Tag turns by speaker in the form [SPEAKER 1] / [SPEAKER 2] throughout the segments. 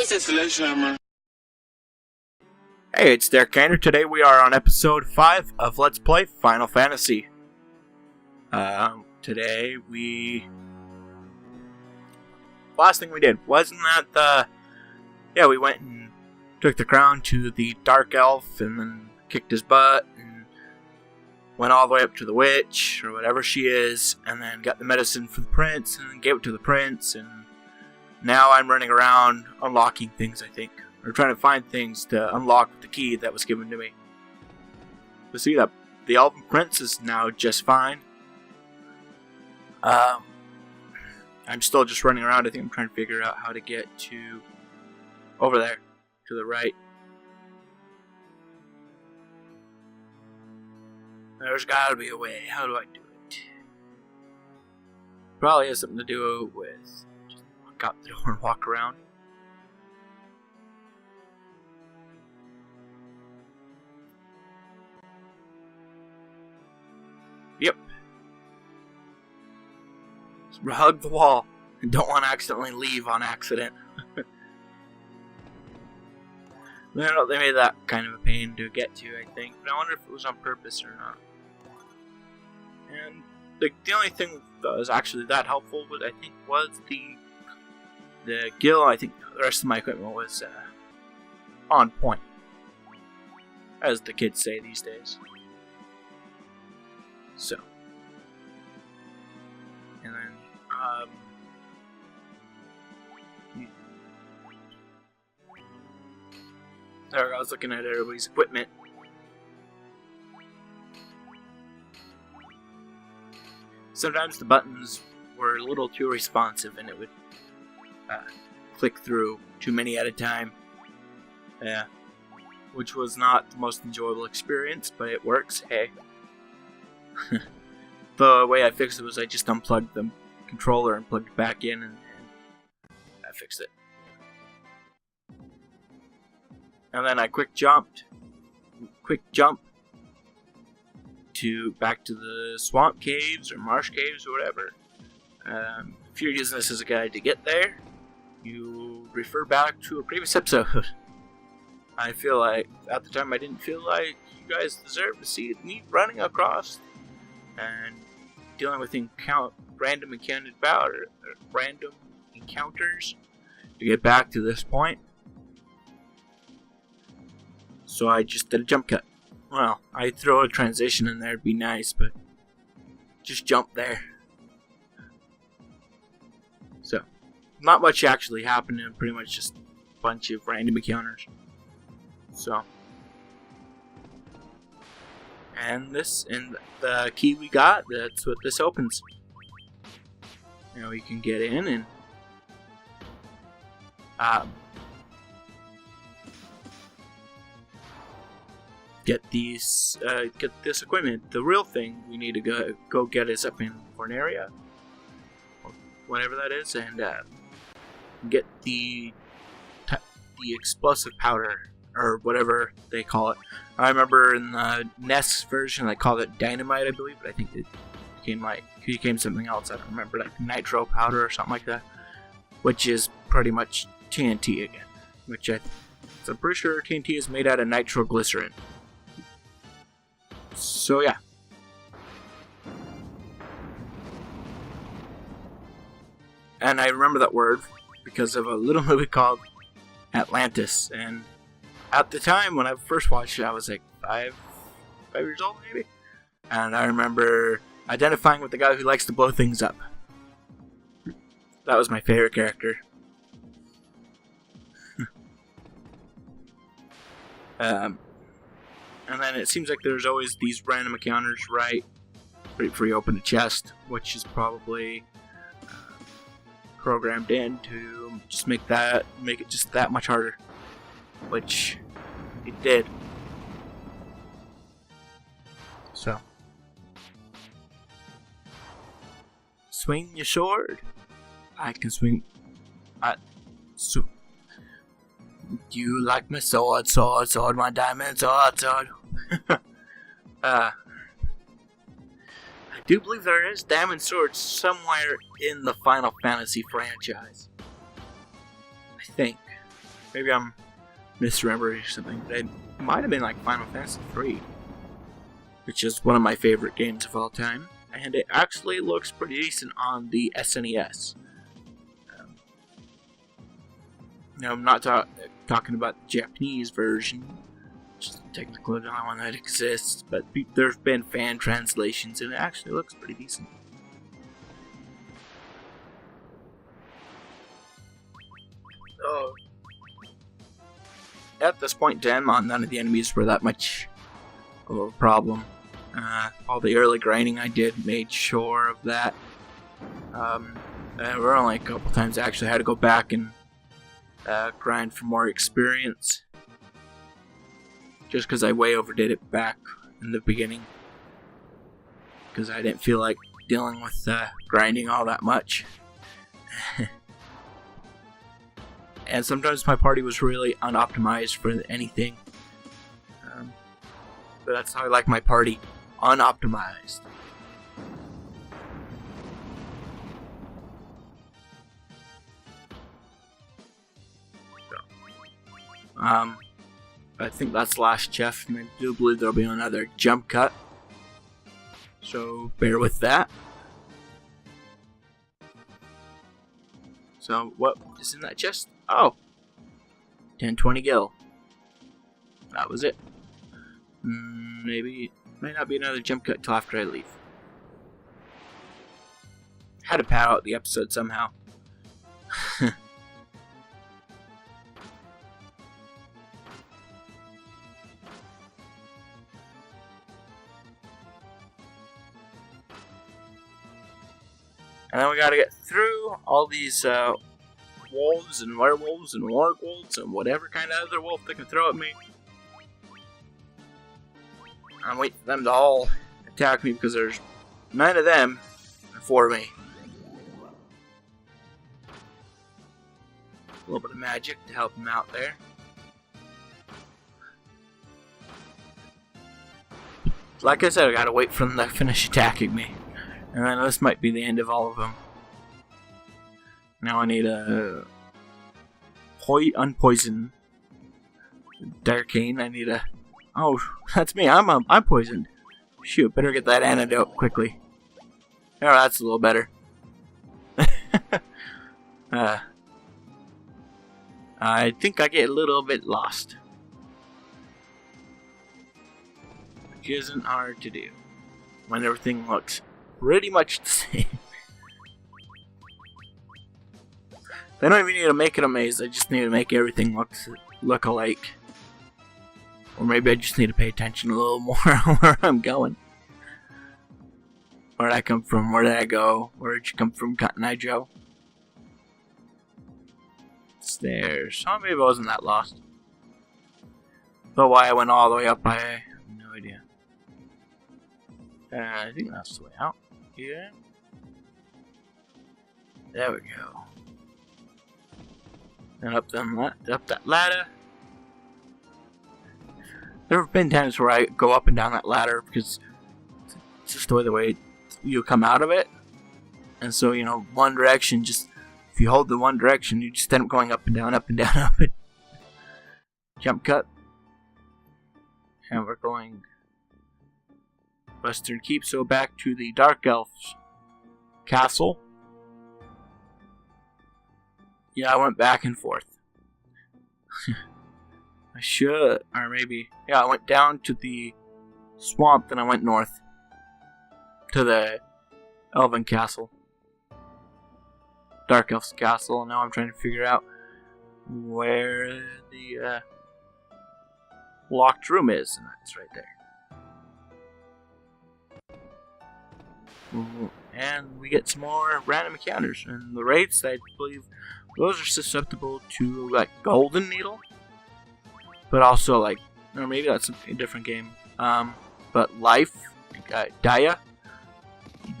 [SPEAKER 1] What's that sledgehammer?
[SPEAKER 2] Hey, it's Derek Kainer. Today we are on episode 5 of Let's Play Final Fantasy. Last thing we did, wasn't that we went and took the crown to the Dark Elf and then kicked his butt and went all the way up to the witch, or whatever she is, and then got the medicine for the prince and then gave it to the prince, and now I'm running around unlocking things, I think. Or trying to find things to unlock the key that was given to me. You see that the Elven Prince is now just fine. I'm still just running around. I think I'm trying to figure out how to get to over there, to the right. There's gotta be a way. How do I do it? Probably has something to do with just walk out the door and walk around. Yep. Just hug the wall. And don't want to accidentally leave on accident. They made that kind of a pain to get to, I think. But I wonder if it was on purpose or not. And the only thing that was actually that helpful was, I think, was the gill. I think the rest of my equipment was on point. As the kids say these days. So, and then, there I was looking at everybody's equipment. Sometimes the buttons were a little too responsive and it would click through too many at a time. Yeah, which was not the most enjoyable experience, but it works, hey. The way I fixed it was I just unplugged the controller and plugged it back in, and I fixed it. And then I quick jump to back to the swamp caves or marsh caves or whatever. If you're using this as a guide to get there, you refer back to a previous episode. I feel like at the time I didn't feel like you guys deserved to see me running across and dealing with random encounters to get back to this point. So I just did a jump cut. Well, I'd throw a transition in there, it'd be nice, but just jump there. So, not much actually happened, and pretty much just a bunch of random encounters. So, and the key we got, that's what this opens. Now we can get in and get this equipment. The real thing we need to go get is up in Corneria, or whatever that is, and get the explosive powder, or whatever they call it. I remember in the NES version they called it dynamite, I believe, but I think it became something else. I don't remember, like nitro powder or something like that, which is pretty much TNT again. Which I'm pretty sure TNT is made out of nitroglycerin. So yeah. And I remember that word because of a little movie called Atlantis, and at the time when I first watched it, I was like 5 years old maybe, and I remember identifying with the guy who likes to blow things up. That was my favorite character. And then it seems like there's always these random encounters right before you open a chest, which is probably programmed in to just make it just that much harder, which it did. So, swing your sword. I can swing. You like my sword, my diamond sword. I do believe there is diamond swords somewhere in the Final Fantasy franchise. I think. Maybe I'm misremembering something. It might have been like Final Fantasy 3, which is one of my favorite games of all time, and it actually looks pretty decent on the SNES. Now, I'm not talking about the Japanese version, which is technically the only one that exists, but there's been fan translations, and it actually looks pretty decent. Oh. At this point in time, none of the enemies were that much of a problem. All the early grinding I did made sure of that. There were only a couple times I actually had to go back and grind for more experience. Just because I way overdid it back in the beginning. Because I didn't feel like dealing with grinding all that much. And sometimes my party was really unoptimized for anything. But that's how I like my party. Unoptimized. I think that's the last chef, and I do believe there'll be another jump cut. So bear with that. So what is in that chest? Oh, 1020 gil. That was it. Maybe might not be another jump cut till after I leave. Had to pad out the episode somehow. And then we gotta get through all these wolves and werewolves and wargwolves and whatever kind of other wolf they can throw at me. I'm waiting for them to all attack me because there's 9 of them and 4 of me. A little bit of magic to help them out there. Like I said, I gotta wait for them to finish attacking me. And then this might be the end of all of them. Now I need a unpoison Darkane. I need a... Oh, that's me. I'm poisoned. Shoot, better get that antidote quickly. Oh, that's a little better. I think I get a little bit lost. Which isn't hard to do when everything looks pretty much the same. They don't even need to make it a maze, they just need to make everything look alike. Or maybe I just need to pay attention a little more on where I'm going. Where did I come from? Where did I go? Where did you come from, Cotton Eye Joe? Stairs. Oh, maybe I wasn't that lost. But why I went all the way up, I have no idea. I think that's the way out. Yeah. There we go. And up that ladder. There have been times where I go up and down that ladder because it's just the way you come out of it. And so, you know, one direction, just if you hold the one direction, you just end up going up and down, up and down, up and jump cut. And we're going Western Keep, so back to the Dark Elf's castle. Yeah, I went back and forth. I should, or maybe, yeah, I went down to the swamp, then I went north to the Elven Castle. Dark Elf's Castle, and now I'm trying to figure out where the locked room is, and that's right there. And we get some more random encounters, and the raids, I believe, those are susceptible to, like, Golden Needle, but also, like, or maybe that's a different game, but Life, Dia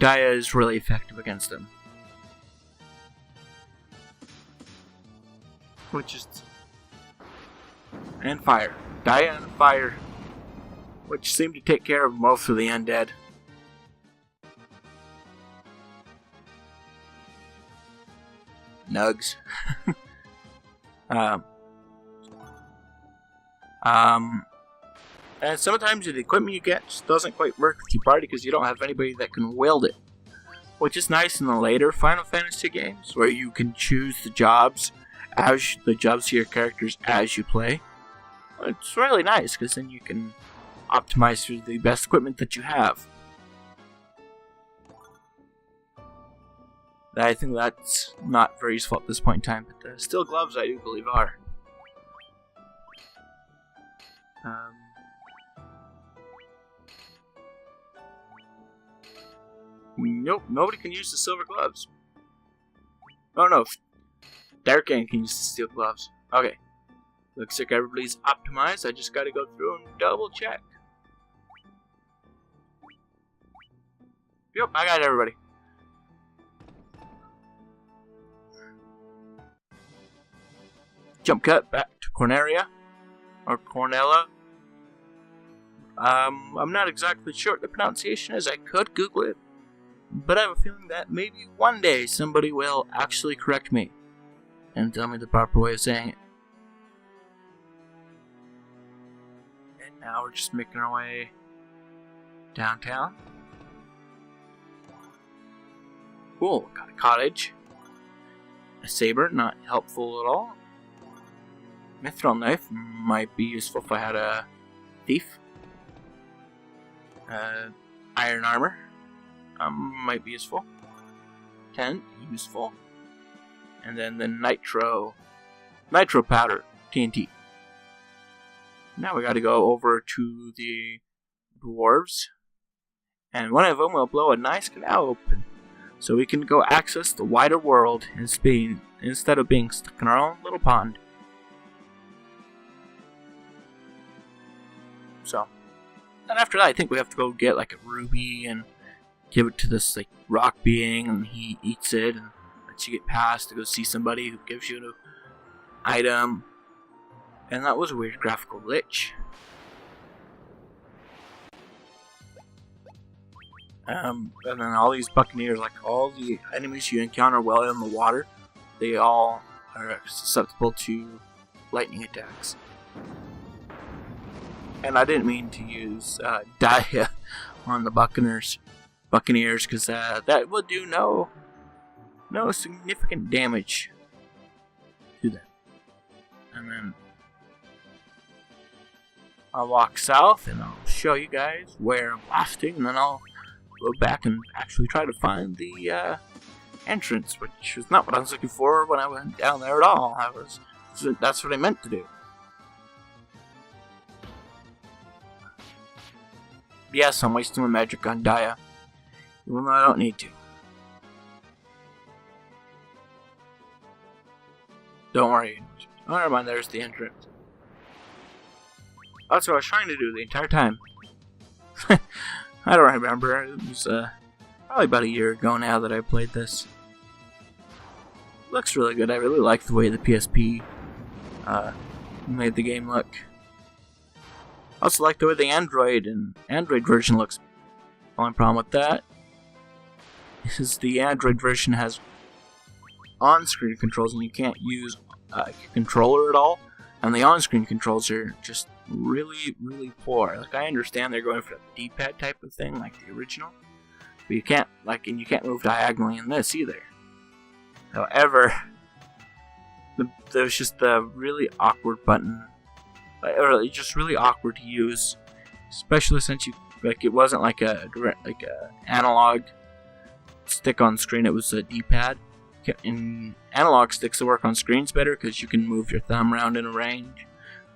[SPEAKER 2] is really effective against them. Which is... and Fire. Dia and Fire, which seem to take care of most of the undead. Nugs. And sometimes the equipment you get just doesn't quite work with your party because you don't have anybody that can wield it. Which is nice in the later Final Fantasy games, where you can choose the jobs to your characters as you play. It's really nice because then you can optimize for the best equipment that you have. I think that's not very useful at this point in time, but steel gloves I do believe are. Nope, nobody can use the silver gloves. Oh no, Darkan can use the steel gloves. Okay, looks like everybody's optimized. I just gotta go through and double check. Yep, I got everybody. Jump cut back to Corneria, or Cornella. I'm not exactly sure what the pronunciation is. I could Google it, but I have a feeling that maybe one day somebody will actually correct me and tell me the proper way of saying it. And now we're just making our way downtown. Cool, got a cottage. A saber, not helpful at all. Mithril knife might be useful if I had a thief. Iron armor might be useful. Tent, useful. And then the nitro powder, TNT. Now we gotta go over to the dwarves. And one of them will blow a nice canal open, so we can go access the wider world in Spain instead of being stuck in our own little pond. So, and after that, I think we have to go get like a ruby and give it to this like rock being, and he eats it and lets you get past to go see somebody who gives you an item. And that was a weird graphical glitch. And then all these buccaneers, like all the enemies you encounter while in the water, they all are susceptible to lightning attacks. And I didn't mean to use Dia on the Buccaneers, because that will do no significant damage to them. And then I'll walk south, and I'll show you guys where I'm blasting, and then I'll go back and actually try to find the entrance, which was not what I was looking for when I went down there at all. That's what I meant to do. Yes, I'm wasting my magic on Dia, even though I don't need to. Don't worry. Oh, never mind, there's the entrance. That's what I was trying to do the entire time. I don't remember. It was probably about a year ago now that I played this. Looks really good. I really like the way the PSP made the game look. I also like the way the Android version looks. The only problem with that is the Android version has on-screen controls and you can't use your controller at all. And the on-screen controls are just really, really poor. Like, I understand they're going for the D-pad type of thing, like the original, but you can't move diagonally in this either. However, there's just the really awkward button, or it's just really awkward to use, especially since it wasn't like a analog stick on screen. It was a D-pad. In analog sticks that work on screens better because you can move your thumb around in a range,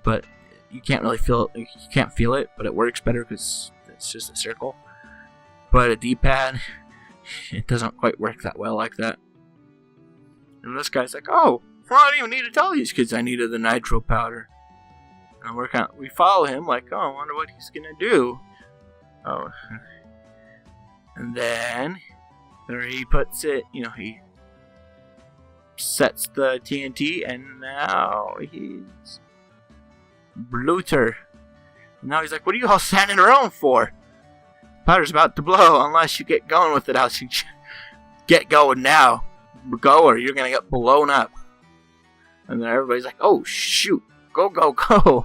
[SPEAKER 2] but you can't really feel it. You can't feel it, but it works better because it's just a circle. But a D-pad, it doesn't quite work that well like that. And this guy's like, "Oh, well, I didn't even need to tell these kids I needed the nitro powder." And we follow him like, "Oh, I wonder what he's gonna do." Oh, and then there he puts it. He sets the TNT, and now he's Bluter. Now he's like, "What are you all standing around for? Powder's about to blow unless you get going with it. I'll get going now. Go or you're gonna get blown up." And then everybody's like, "Oh shoot, go go go."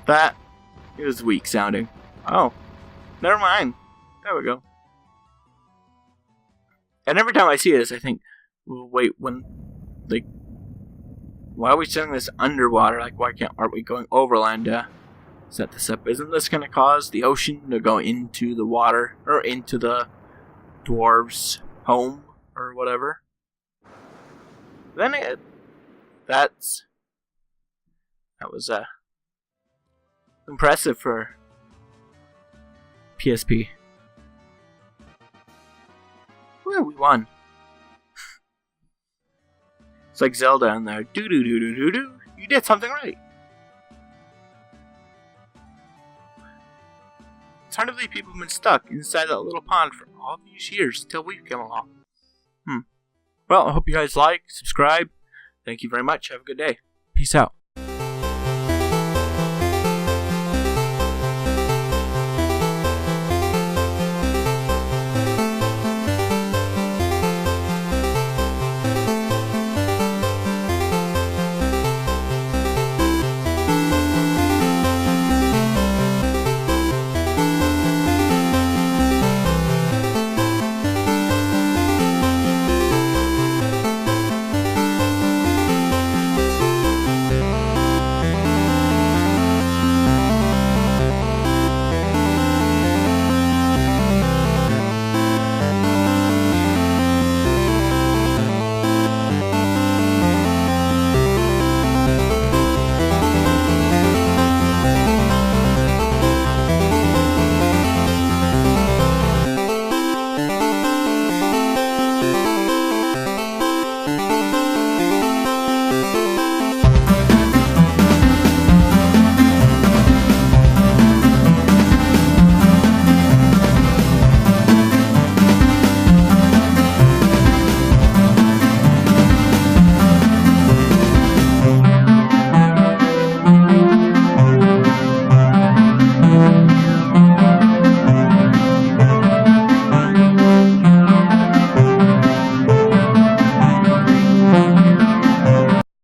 [SPEAKER 2] That is weak sounding. Oh, never mind. There we go. And every time I see this, I think, well, wait, why are we setting this underwater? Like, aren't we going overland to set this up? Isn't this going to cause the ocean to go into the water, or into the dwarves' home, or whatever? Then that was impressive for PSP. Well, we won. It's like Zelda in there. Do do do do do do. You did something right. It's hard to believe people have been stuck inside that little pond for all these years until we've come along. Well, I hope you guys like, subscribe. Thank you very much. Have a good day. Peace out.